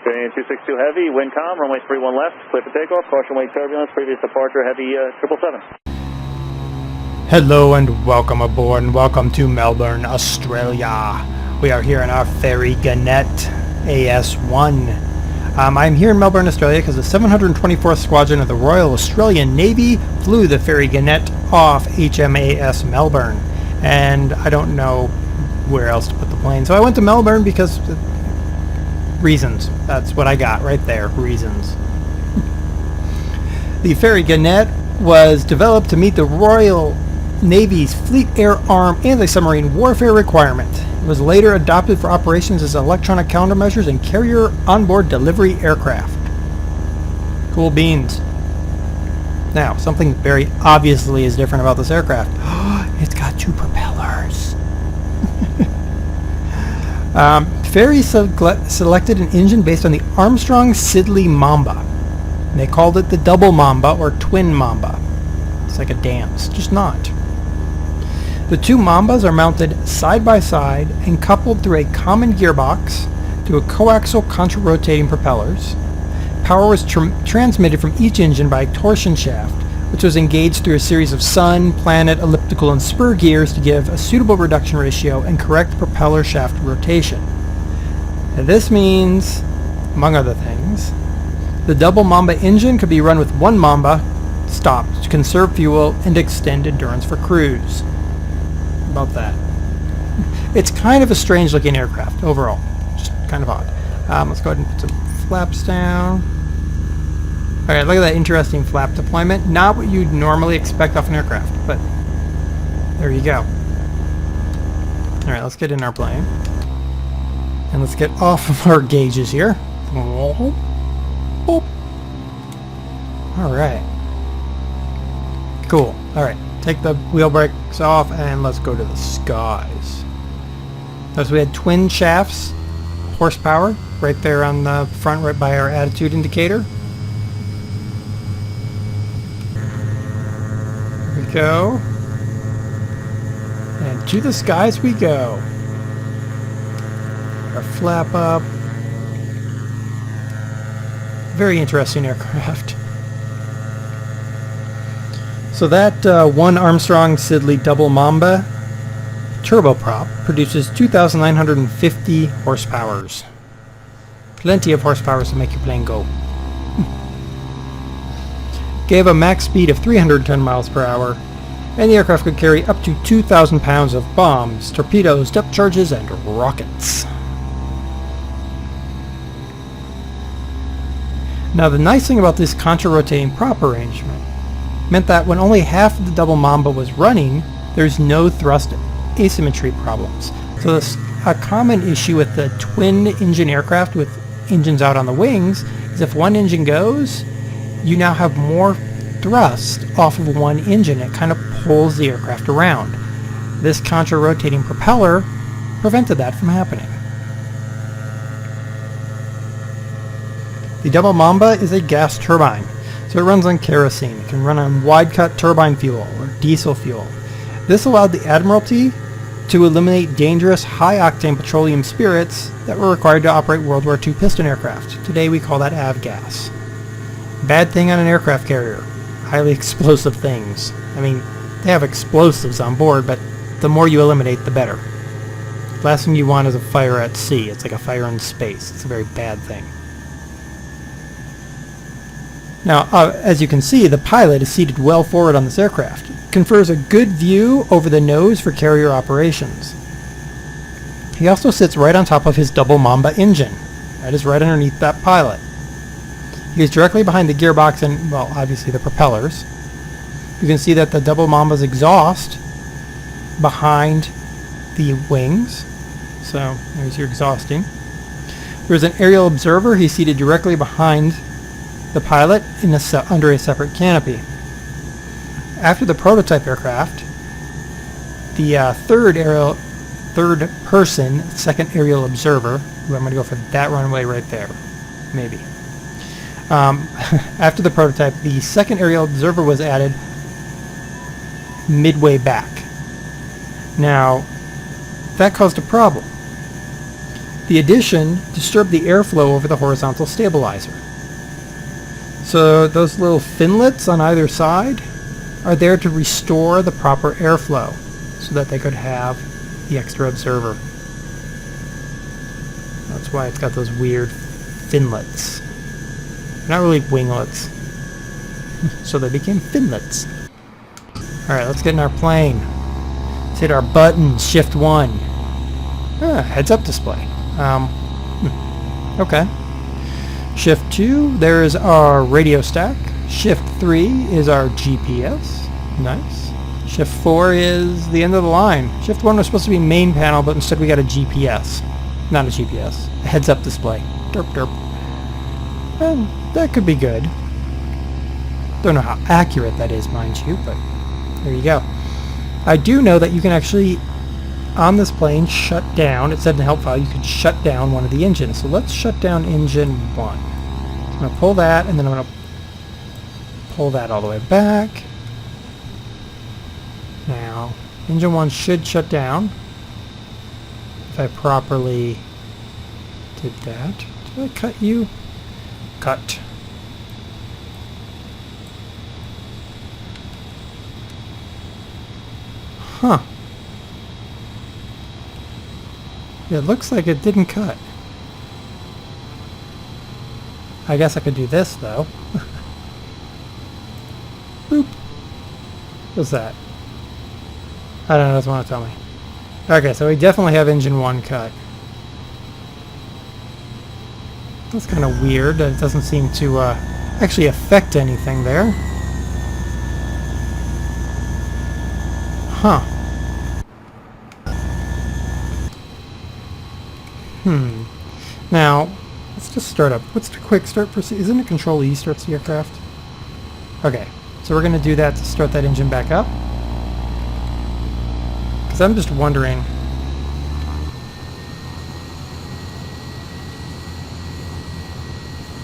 Train 262 Heavy, wind calm, runway 31 left, clear for takeoff, caution wake turbulence, previous departure, Heavy 777. Hello and welcome aboard and welcome to Melbourne, Australia. We are here in our Fairey Gannet AS1. I'm here in Melbourne, Australia because the 724th Squadron of the Royal Australian Navy flew the Fairey Gannet off HMAS Melbourne. And I don't know where else to put the plane. So I went to Melbourne because reasons. That's what I got right there. Reasons. The Fairey Gannet was developed to meet the Royal Navy's Fleet Air Arm anti-submarine warfare requirement. It was later adopted for operations as electronic countermeasures and carrier onboard delivery aircraft. Cool beans. Now, something very obviously is different about this aircraft. It's got two propellers. Fairey selected an engine based on the Armstrong-Siddeley Mamba. And they called it the Double Mamba or Twin Mamba. It's like a dance, just not. The two Mambas are mounted side by side and coupled through a common gearbox to a coaxial contra-rotating propellers. Power was transmitted from each engine by a torsion shaft, which was engaged through a series of sun, planet, elliptical, and spur gears to give a suitable reduction ratio and correct propeller shaft rotation. And this means, among other things, the double Mamba engine could be run with one Mamba stopped to conserve fuel and extend endurance for crews. About that. It's kind of a strange looking aircraft overall. Just kind of odd. Let's go ahead and put some flaps down. Alright, look at that interesting flap deployment. Not what you'd normally expect off an aircraft, but there you go. Alright, let's get in our plane. And let's get off of our gauges here. Alright. Cool. Alright, take the wheel brakes off and let's go to the skies. Notice we had twin shafts, horsepower, right there on the front, right by our attitude indicator. There we go. And to the skies we go. Our flap up. Very interesting aircraft. So that one Armstrong-Siddeley Double Mamba turboprop produces 2,950 horsepowers. Plenty of horsepower to make your plane go. Gave a max speed of 310 miles per hour, and the aircraft could carry up to 2,000 pounds of bombs, torpedoes, depth charges, and rockets. Now the nice thing about this contra-rotating prop arrangement meant that when only half of the Double Mamba was running, there's no thrust asymmetry problems. So a common issue with the twin engine aircraft with engines out on the wings is if one engine goes, you now have more thrust off of one engine. It kind of pulls the aircraft around. This contra-rotating propeller prevented that from happening. The Double Mamba is a gas turbine. So it runs on kerosene. It can run on wide-cut turbine fuel or diesel fuel. This allowed the Admiralty to eliminate dangerous high-octane petroleum spirits that were required to operate World War II piston aircraft. Today we call that avgas. Bad thing on an aircraft carrier. Highly explosive things. I mean, they have explosives on board, but the more you eliminate, the better. Last thing you want is a fire at sea. It's like a fire in space. It's a very bad thing. Now, as you can see, the pilot is seated well forward on this aircraft. It confers a good view over the nose for carrier operations. He also sits right on top of his Double Mamba engine. That is right underneath that pilot. He is directly behind the gearbox and, well, obviously the propellers. You can see that the Double Mamba's exhaust behind the wings. So, there's your exhausting. There's an aerial observer. He's seated directly behind the pilot under a separate canopy. After the prototype aircraft, the third person, second aerial observer, I'm going to go for that runway right there, maybe. After the prototype, the second aerial observer was added midway back. Now, that caused a problem. The addition disturbed the airflow over the horizontal stabilizer. So those little finlets on either side are there to restore the proper airflow so that they could have the extra observer. That's why it's got those weird finlets. Not really winglets. So they became finlets. Alright, let's get in our plane. Let's hit our button, Shift 1. Heads up display. Okay. Shift 2, there is our radio stack. Shift 3 is our GPS. Nice. Shift 4 is the end of the line. Shift 1 was supposed to be main panel, but instead we got a GPS. Not a GPS. A heads up display. Derp derp. And that could be good. Don't know how accurate that is, mind you, but there you go. I do know that you can actually, on this plane, shut down, it said in the help file, you could shut down one of the engines. So let's shut down engine 1. I'm going to pull that, and then I'm going to pull that all the way back. Now, engine 1 should shut down if I properly did that. Did I cut you? Cut. Huh. It looks like it didn't cut. I guess I could do this, though. Boop. What's that? I don't know, it doesn't want to tell me. Okay, so we definitely have engine 1 cut. That's kind of weird. It doesn't seem to actually affect anything there. Huh. Now, let's just start up. What's the quick start procedure? Isn't it Control E starts the aircraft? Okay, so we're going to do that to start that engine back up. Because I'm just wondering.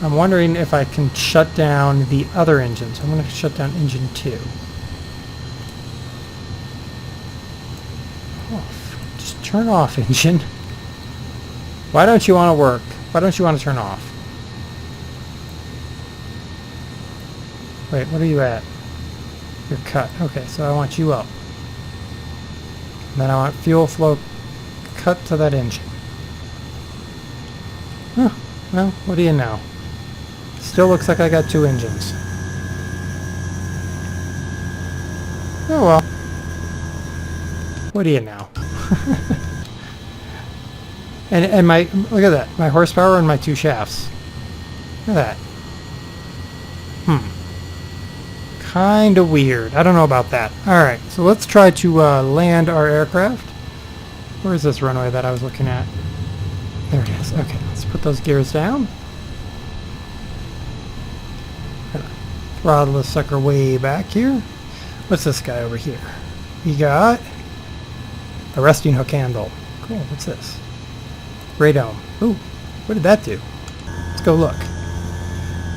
I'm wondering if I can shut down the other engine. So I'm going to shut down engine 2. Off. Just turn off, engine. Why don't you want to work? Why don't you want to turn off? Wait, what are you at? You're cut. Okay, so I want you up. And then I want fuel flow cut to that engine. Huh. Well, what do you know? Still looks like I got 2 engines. Oh well. What do you know? and my, look at that. My horsepower and my 2 shafts. Look at that. Kinda weird. I don't know about that. Alright, so let's try to land our aircraft. Where is this runway that I was looking at? There it is. Okay, let's put those gears down. Throttle this sucker way back here. What's this guy over here? We got a resting hook handle. Cool, what's this? Radome. Ooh, what did that do? Let's go look.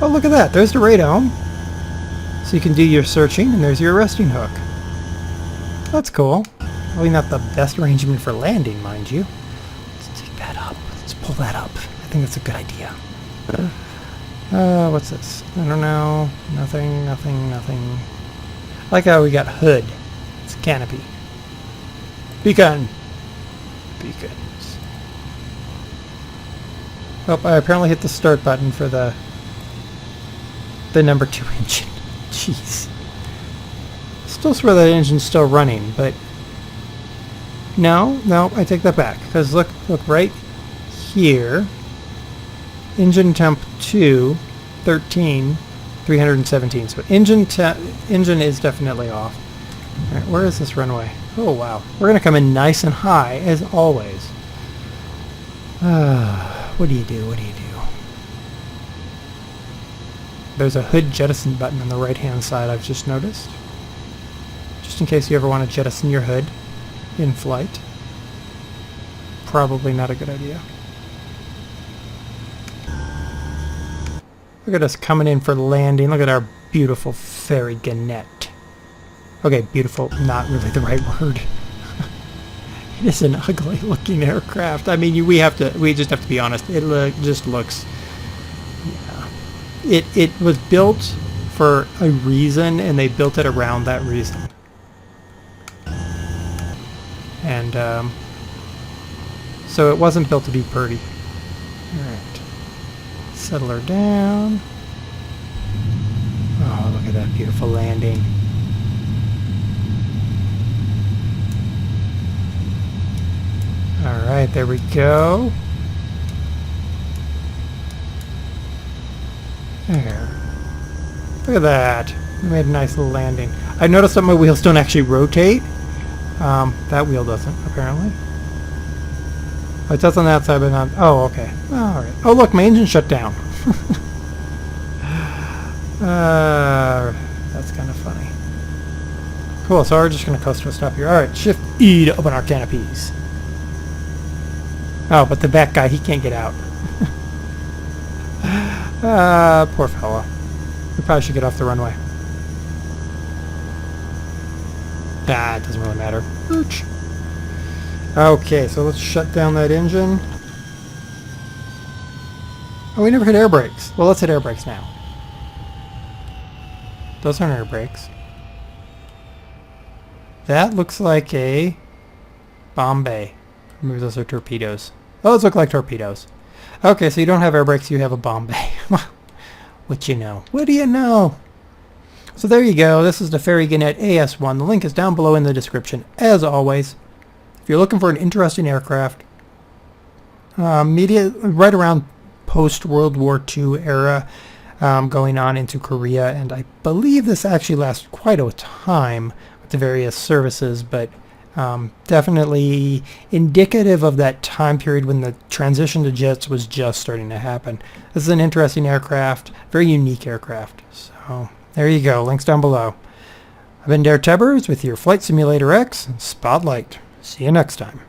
Oh, look at that. There's the radome. So you can do your searching, and there's your resting hook. That's cool. Probably not the best arrangement for landing, mind you. Let's take that up. Let's pull that up. I think that's a good idea. What's this? I don't know. Nothing, nothing, nothing. I like how we got hood. It's canopy. Beacon. Beacons. Oh, I apparently hit the start button for the number 2 engine. Jeez. Still swear that engine's still running, but no, I take that back. Because look right here. Engine temp 2, 13, 317. So engine is definitely off. All right, where is this runway? Oh wow, we're gonna come in nice and high as always. What do you do? What do you do? There's a hood jettison button on the right hand side I've just noticed. Just in case you ever want to jettison your hood in flight. Probably not a good idea. Look at us coming in for landing. Look at our beautiful Fairey Gannet. Okay, beautiful, not really the right word. It is an ugly looking aircraft. I mean, we just have to be honest. It just looks. Yeah. It was built for a reason, and they built it around that reason. And so it wasn't built to be pretty. All right. Settle her down. Oh, look at that beautiful landing. Alright, there we go. There. Look at that. We made a nice little landing. I noticed that my wheels don't actually rotate. That wheel doesn't, apparently. Oh, it does on that side, but not... Oh, okay. Alright. Oh, look, my engine shut down. That's kind of funny. Cool, so we're just going to coast to a stop here. Alright, Shift E to open our canopies. Oh, but the back guy, he can't get out. Poor fella. We probably should get off the runway. Ah, it doesn't really matter. Ooch. Okay, so let's shut down that engine. Oh, we never hit air brakes. Well, let's hit air brakes now. Those aren't air brakes. That looks like a bomb bay. Maybe those are torpedoes. Those look like torpedoes. Okay, so you don't have air brakes, you have a bomb bay. What you know? What do you know? So there you go. This is the Fairey Gannet AS1. The link is down below in the description. As always, if you're looking for an interesting aircraft, right around post-World War II era, going on into Korea, and I believe this actually lasts quite a time with the various services, but definitely indicative of that time period when the transition to jets was just starting to happen. This is an interesting aircraft, very unique aircraft. So there you go, links down below. I've been DerTebbers with your Flight Simulator X Spotlight. See you next time.